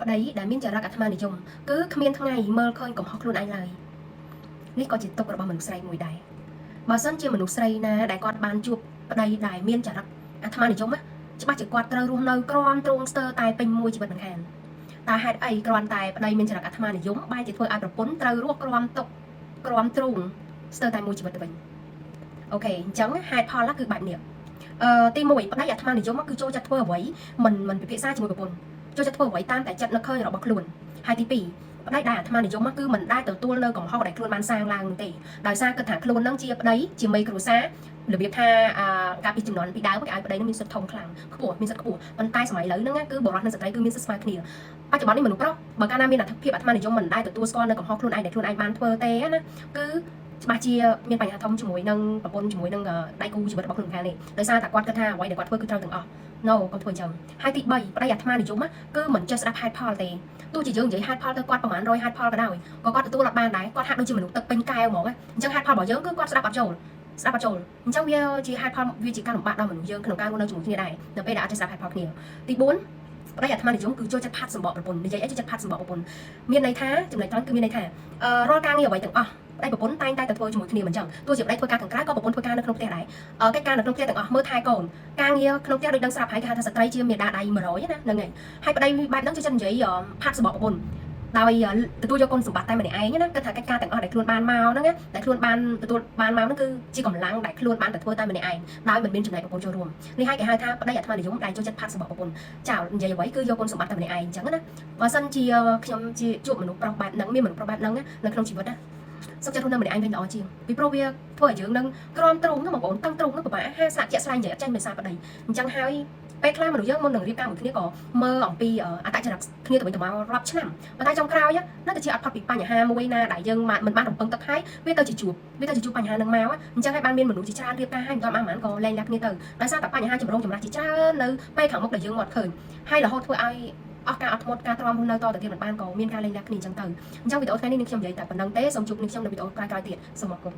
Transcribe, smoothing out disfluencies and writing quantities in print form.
ប្តីដែលមានចរិតអាត្មានិយមគឺគ្មានថ្ងៃមើលឃើញកំហុសខ្លួនឯងឡើយនេះក៏ជាទុករបស់មនុស្សស្រីមួយដែរបើសិនជាមនុស្សស្រីណាដែលគាត់បានជួបប្តីដែលមានចរិតអាត្មានិយមច្បាស់ជាគាត់ត្រូវរស់នៅក្រំទ្រង់ស្ទើរតែពេញមួយជីវិតមិនខានតើហេតុអីគ្រាន់តែប្តីមានចរិតអាត្មានិយមបែរជាធ្វើឲ្យប្រពន្ធត្រូវរស់ក្រំទុកក្រំទ្រង់ស្ទើរតែមួយជីវិតទៅវិញអូខេអញ្ចឹងហេតុផលគឺបែបនេះទី1ប្តីអាត្មានិយមគឺចូលចិត្តធ្វើអ្វីមិនពិភាក្សាជាមួយប្រពន្ធចូលចិត្តធ្វើអ្វីតាមតែចិត្តនឹកឃើញរបស់ខ្លួនហើយទី2ប្តីដែលអាត្មានិយមគឺមិនដែលទទួលនៅកំហុសដែលខ្លួនបានសាងឡើងនោះទេដោយសារគិតថាខ្លួននឹងជាប្តីជាមេគ្រួសាររបៀបថាការពីចំនួនពីដើមគេឲ្យប្តីនឹងមានសិទ្ធិធំខ្លាំងខ្ពស់មានសិទ្ធិខ្ពស់ប៉ុន្តែសម័យឥឡូវហ្នឹងគឺបុរសនិងស្ត្រីគឺមានសិទ្ធិស្មើគ្នាបច្ចុប្បន្ននេះមនុស្សប្រុសបើកាលណាមានអត្ថភាពអាត្មានិយមមិនដែលទទួលស្គាល់នៅកំហុសខ្លួនឯងដែលខ្លួនឯងបានធ្វើទេណាគឺច្បាស់ជាមានបញ្ហាធំជាមួយនឹងប្រពន្ធជាមួយនឹងដៃគូជីវិតរបស់ខ្លួនខាងនេះដោយសារតែគាត់គិតថាអ្វីដែលគាត់ធ្វើគឺត្រូវទាំងអស់ no កុំធ្វើអញ្ចឹងហើយទី3ប្តីអាត្មានិយមគឺមិនចេះស្ដាប់ហេតុផលទេទោះជាយើងនិយាយហេតុផលទៅគាត់ប្រហែល100ហេតុផលក៏ដោយក៏គាត់ទទួលអត់បានដែរគាត់ហាក់ដូចជាមនុស្សទឹកពេញកែវហ្មងអញ្ចឹងហេតុផលរបស់យើងគឺគាត់ស្ដាប់អត់ចូលអញ្ចឹងវាជាហេតុផលវាជាការលំបាកដល់មនុស្សយើងក្នុងការរស់នៅជាមួយគ្នាដែរនៅពេលដែលអត់ចេះស្ដាប់ហេតុផលគ្នាទី4ប្តីអាត្មានិយមគឺចូលចិត្តផាត់សម្បកប្រពន្ធនិយាយអីចូលចិត្តផាត់សម្បកប្រពន្ធមានន័យថាចំណុចត្រង់គឺមានន័យថារាល់ការងារអ្វីទាំងអស់ប្តីប្រពន្ធតែងតែទៅធ្វើជាមួយគ្នាមិនចឹងទោះជាប្តីធ្វើការខាងក្រៅក៏ប្រពន្ធធ្វើការនៅក្នុងផ្ទះដែរកិច្ចការនៅក្នុងផ្ទះទាំងអស់មើលថែកូនការងារក្នុងផ្ទះដូចដឹងស្រាប់ហើយគេហៅថាស្ត្រីជាមេដាដៃ100ណាហ្នឹងហើយប្តីបែបហ្នឹងចូលចិត្តនិយាយផាត់សម្បកប្រពន្ធដោយទទួលយកគុណសម្បត្តិតែម្នាក់ឯងណាគិតថាកិច្ចការទាំងអស់ដែលខ្លួនបានមកហ្នឹងដែលខ្លួនបានទទួលបានមកហ្នឹងគឺជាកម្លាំងដែលខ្លួនបានទៅធ្វើតែម្នាក់ឯងដោយមិនមានចំណែកប្រពន្ធចូលរួមនេះហើយគេហៅថាប្តីអាត្មានិយមដែលចូលចិត្តផាត់សម្បកប្រពន្ធចោលនិយាយអ្វីគឺយកគុណសម្បត្តិតែម្នាក់ឯងអញ្ចឹងណាបើសិនជាខ្ញុំជាជួបមនុស្សប្រុសបែបហ្នឹងមានមនុស្សប្រុសបែបហ្នឹងនៅក្នុងជីវិតណាសុខចិត្តរស់នៅម្នាក់ឯងវិញល្អជាងពីព្រោះវាធ្វើឲ្យយើងនឹងក្រំទ្រង់ហ្នឹងបងប្អូនតឹងទ្រង់ហ្នឹងពិបាកហាក់ស្លាកជាក់ស្លែងនិយាយអត់ចាញ់មិនសារប្តីអញ្ចឹងហើយពេលខ្លះមនុស្សយើងមុននឹងរៀបការមួយគ្នាក៏មើលអំពីអត្តចរិតគ្នាទៅវិញទៅមករាប់ឆ្នាំប៉ុន្តែចុងក្រោយនៅតែជាអត់ផុតពីបញ្ហាមួយណាដែលយើងមិនបានរំពឹងទុកហើយវាទៅជាជួបបញ្ហានឹងមកអញ្ចឹងហើយបានមានមនុស្សជាច្រើនរៀបការហើយមិនទាន់បានក៏លែងលះគ្នាទៅដោយសារតែបញ្ហាចម្រូងចម្រាសជាច្រើននៅពេលខាងមុខដែលយើងមកឃើញហើយរហូតធ្វើឲ្យអស់ការអត់ធ្មត់ការទ្រាំរស់នៅតទៅទៀតមិនបានក៏មានការលែងលះគ្នាអញ្ចឹងទៅអញ្ចឹងវីដេអូថ្ងៃនេះខ្ញុំនិយាយតែប៉ុណ្្នឹងទេសូមជួបនឹងខ្ញុំនៅវីដេអូក្រោយៗទៀតសូមអរគុណ